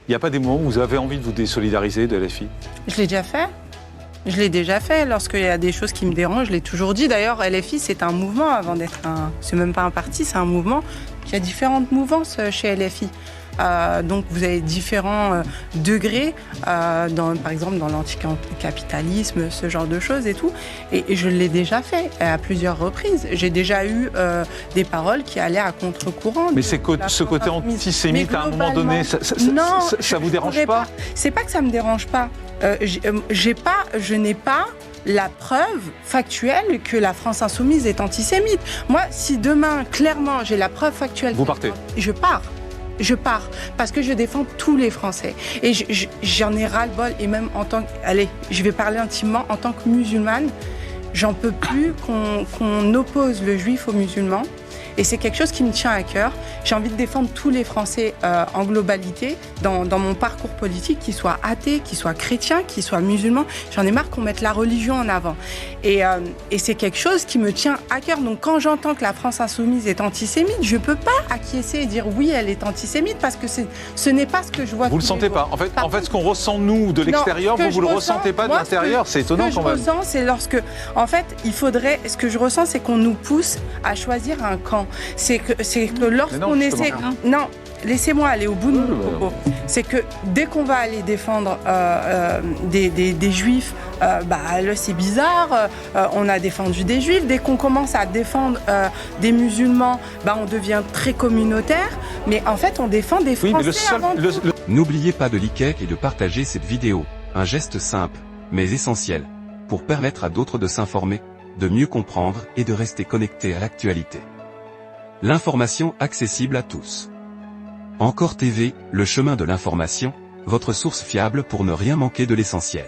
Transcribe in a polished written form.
Il n'y a pas des moments où vous avez envie de vous désolidariser de LFI? Je l'ai déjà fait. Je l'ai déjà fait. Lorsqu'il y a des choses qui me dérangent, je l'ai toujours dit. D'ailleurs, LFI, c'est un mouvement avant d'être un... C'est même pas un parti, c'est un mouvement. Il y a différentes mouvances chez LFI. Donc vous avez différents degrés, par exemple dans l'anticapitalisme, ce genre de choses et tout. Et je l'ai déjà fait à plusieurs reprises. J'ai déjà eu des paroles qui allaient à contre-courant. Mais ce côté antisémite, à un moment donné, ça vous dérange pas? C'est pas que ça me dérange pas. Je n'ai pas la preuve factuelle que la France insoumise est antisémite. Moi, si demain, clairement, j'ai la preuve factuelle... Vous partez? Je pars parce que je défends tous les Français. Et j'en ai ras-le-bol. Et même en tant que... Allez, je vais parler intimement. En tant que musulmane, j'en peux plus qu'on oppose le juif aux musulmans. Et c'est quelque chose qui me tient à cœur. J'ai envie de défendre tous les Français en globalité, dans mon parcours politique, qu'ils soient athées, qu'ils soient chrétiens, qu'ils soient musulmans. J'en ai marre qu'on mette la religion en avant. Et c'est quelque chose qui me tient à cœur. Donc quand j'entends que la France insoumise est antisémite, je ne peux pas acquiescer et dire oui, elle est antisémite, parce que ce n'est pas ce que je vois. Vous ne le sentez pas? En fait, ce qu'on ressent, nous, de l'extérieur, vous ne le ressentez pas de l'intérieur. C'est étonnant quand même. Ce que je ressens, c'est lorsque... En fait, ce que je ressens, c'est qu'on nous pousse à choisir un camp. C'est que lorsqu'on essaie... Non, laissez-moi aller au bout de mon propos. C'est que dès qu'on va aller défendre des juifs, là c'est bizarre, on a défendu des juifs. Dès qu'on commence à défendre des musulmans, on devient très communautaire. Mais en fait, on défend des Français avant tout. N'oubliez pas de liker et de partager cette vidéo. Un geste simple, mais essentiel, pour permettre à d'autres de s'informer, de mieux comprendre et de rester connectés à l'actualité. L'information accessible à tous. Encore TV, le chemin de l'information, votre source fiable pour ne rien manquer de l'essentiel.